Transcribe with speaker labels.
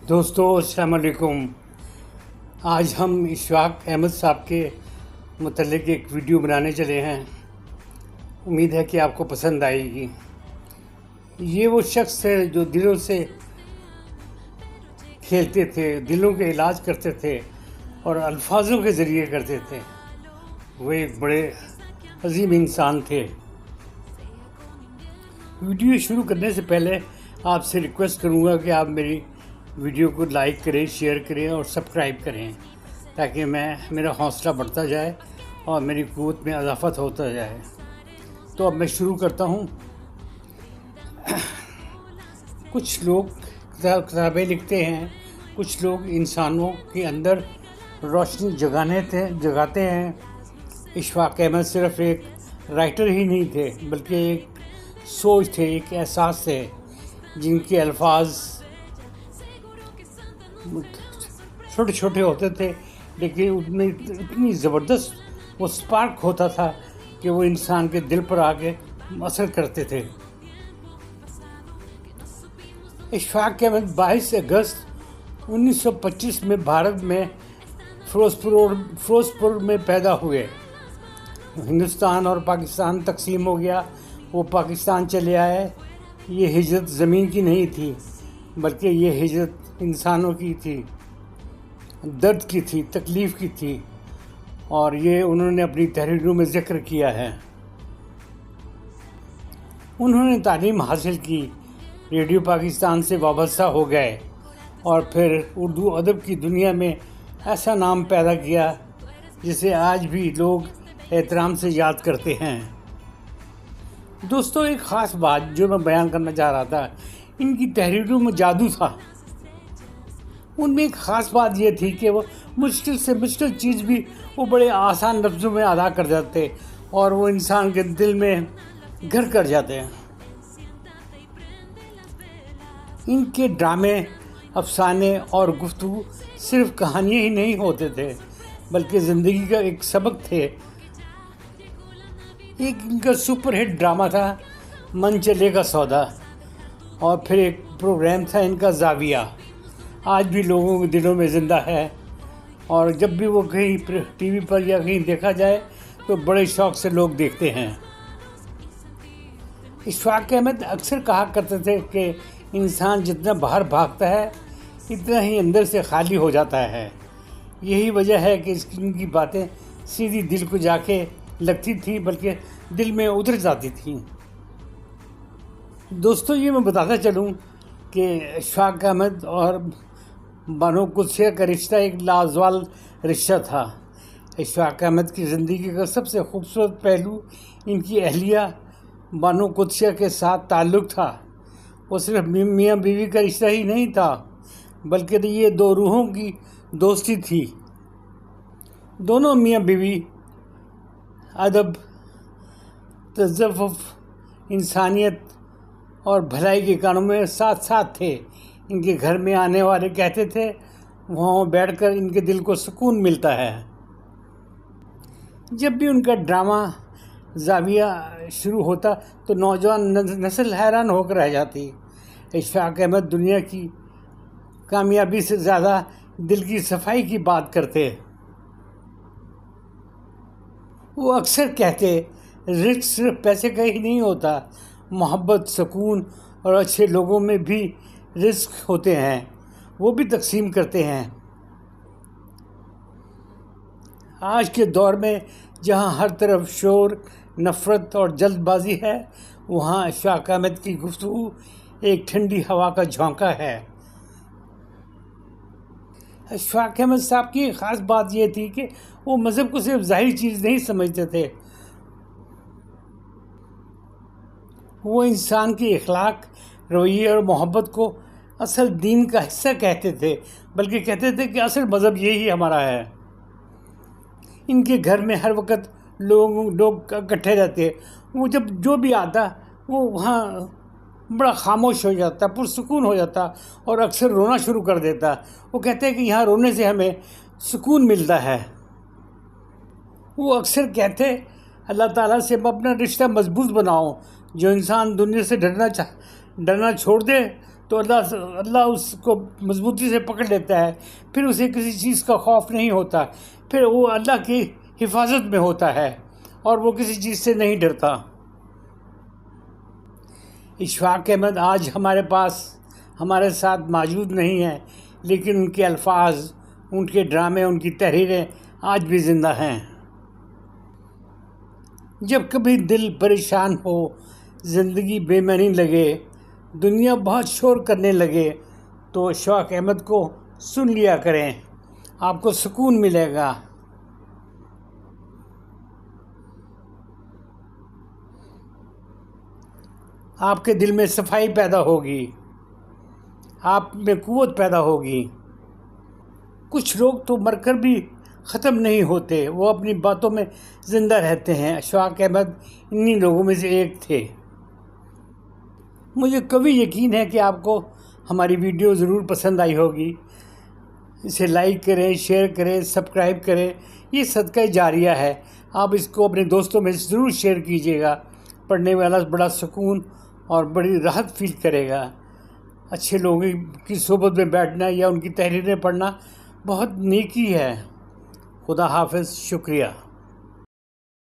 Speaker 1: دوستو السلام علیکم۔ آج ہم اشفاق احمد صاحب کے متعلق ایک ویڈیو بنانے چلے ہیں۔ امید ہے کہ آپ کو پسند آئے گی۔ یہ وہ شخص ہے جو دلوں سے کھیلتے تھے، دلوں کے علاج کرتے تھے اور الفاظوں کے ذریعے کرتے تھے۔ وہ ایک بڑے عظیم انسان تھے۔ ویڈیو شروع کرنے سے پہلے آپ سے ریکویسٹ کروں گا کہ آپ میری ویڈیو کو لائک کریں، شیئر کریں اور سبسکرائب کریں تاکہ میرا حوصلہ بڑھتا جائے اور میری قوت میں اضافہ ہوتا جائے۔ تو اب میں شروع کرتا ہوں۔ کچھ لوگ کتابیں لکھتے ہیں، کچھ لوگ انسانوں کے اندر روشنی جگاتے ہیں۔ اشفاق احمد صرف ایک رائٹر ہی نہیں تھے بلکہ ایک سوچ تھے، ایک احساس تھے، جن کے الفاظ چھوٹے چھوٹے ہوتے تھے لیکن ان میں اتنی زبردست وہ سپارک ہوتا تھا کہ وہ انسان کے دل پر آ کے اثر کرتے تھے۔ اشفاق احمد 22 اگست 1925 میں بھارت میں فیروزپور میں پیدا ہوئے۔ ہندوستان اور پاکستان تقسیم ہو گیا، وہ پاکستان چلے آئے۔ یہ ہجرت زمین کی نہیں تھی بلکہ یہ ہجرت انسانوں کی تھی، درد کی تھی، تکلیف کی تھی، اور یہ انہوں نے اپنی تحریروں میں ذکر کیا ہے۔ انہوں نے تعلیم حاصل کی، ریڈیو پاکستان سے وابستہ ہو گئے اور پھر اردو ادب کی دنیا میں ایسا نام پیدا کیا جسے آج بھی لوگ احترام سے یاد کرتے ہیں۔ دوستو، ایک خاص بات جو میں بیان کرنا چاہ رہا تھا، ان کی تحریروں میں جادو تھا۔ ان میں ایک خاص بات یہ تھی کہ وہ مشکل سے مشکل چیز بھی وہ بڑے آسان لفظوں میں ادا کر جاتے اور وہ انسان کے دل میں گھر کر جاتے ہیں۔ ان کے ڈرامے، افسانے اور گفتگو صرف کہانیاں ہی نہیں ہوتے تھے بلکہ زندگی کا ایک سبق تھے۔ ایک ان کا سپر ہٹ ڈرامہ تھا من چلے کا سودا، اور پھر ایک پروگرام تھا ان کا زاویہ، آج بھی لوگوں کے دلوں میں زندہ ہے، اور جب بھی وہ کہیں ٹی وی پر یا کہیں دیکھا جائے تو بڑے شوق سے لوگ دیکھتے ہیں۔ اشفاق احمد اکثر کہا کرتے تھے کہ انسان جتنا باہر بھاگتا ہے اتنا ہی اندر سے خالی ہو جاتا ہے۔ یہی وجہ ہے کہ ان کی باتیں سیدھی دل کو جا کے لگتی تھی بلکہ دل میں اتر جاتی تھیں۔ دوستو، یہ میں بتاتا چلوں کہ اشفاق احمد اور بانو قدسیہ کا رشتہ ایک لازوال رشتہ تھا۔ اشفاق احمد کی زندگی کا سب سے خوبصورت پہلو ان کی اہلیہ بانو قدسیہ کے ساتھ تعلق تھا۔ وہ صرف میاں بیوی کا رشتہ ہی نہیں تھا بلکہ یہ دو روحوں کی دوستی تھی۔ دونوں میاں بیوی ادب، تصوف، انسانیت اور بھلائی کے کاموں میں ساتھ ساتھ تھے۔ ان کے گھر میں آنے والے کہتے تھے وہاں بیٹھ کر ان کے دل کو سکون ملتا ہے۔ جب بھی ان کا ڈرامہ زاویہ شروع ہوتا تو نوجوان نسل حیران ہو کر رہ جاتی۔ اشفاق احمد دنیا کی کامیابی سے زیادہ دل کی صفائی کی بات کرتے۔ وہ اکثر کہتے رزق صرف پیسے کا ہی نہیں ہوتا، محبت، سکون اور اچھے لوگوں میں بھی رزق ہوتے ہیں، وہ بھی تقسیم کرتے ہیں۔ آج کے دور میں جہاں ہر طرف شور، نفرت اور جلد بازی ہے، وہاں اشفاق احمد کی گفتگو ایک ٹھنڈی ہوا کا جھونکا ہے۔ اشفاق احمد صاحب کی ایک خاص بات یہ تھی کہ وہ مذہب کو صرف ظاہری چیز نہیں سمجھتے تھے، وہ انسان کے اخلاق، رویے اور محبت کو اصل دین کا حصہ کہتے تھے، بلکہ کہتے تھے کہ اصل مذہب یہی ہمارا ہے۔ ان کے گھر میں ہر وقت لوگ اکٹھے رہتے، وہ جب جو بھی آتا وہ وہاں بڑا خاموش ہو جاتا، پرسکون ہو جاتا اور اکثر رونا شروع کر دیتا۔ وہ کہتے ہیں کہ یہاں رونے سے ہمیں سکون ملتا ہے۔ وہ اکثر کہتے اللہ تعالیٰ سے اپنا رشتہ مضبوط بناؤ، جو انسان دنیا سے ڈرنا چھوڑ دے تو اللہ اس کو مضبوطی سے پکڑ لیتا ہے، پھر اسے کسی چیز کا خوف نہیں ہوتا، پھر وہ اللہ کی حفاظت میں ہوتا ہے اور وہ کسی چیز سے نہیں ڈرتا۔ اشفاق احمد آج ہمارے ساتھ موجود نہیں ہیں، لیکن ان کے الفاظ، ان کے ڈرامے، ان کی تحریریں آج بھی زندہ ہیں۔ جب کبھی دل پریشان ہو، زندگی بے معنی لگے، دنیا بہت شور کرنے لگے، تو اشفاق احمد کو سن لیا کریں، آپ کو سکون ملے گا۔ آپ کے دل میں صفائی پیدا ہوگی، آپ میں قوت پیدا ہوگی۔ کچھ لوگ تو مر کر بھی ختم نہیں ہوتے، وہ اپنی باتوں میں زندہ رہتے ہیں۔ اشفاق احمد انہی لوگوں میں سے ایک تھے۔ مجھے کبھی یقین ہے کہ آپ کو ہماری ویڈیو ضرور پسند آئی ہوگی۔ اسے لائک کریں، شیئر کریں، سبسکرائب کریں، یہ صدقہ جاریہ ہے۔ آپ اس کو اپنے دوستوں میں ضرور شیئر کیجیے گا، پڑھنے والا بڑا سکون اور بڑی راحت فیل کرے گا۔ اچھے لوگوں کی صحبت میں بیٹھنا یا ان کی تحریریں پڑھنا بہت نیکی ہے۔ خدا حافظ، شکریہ۔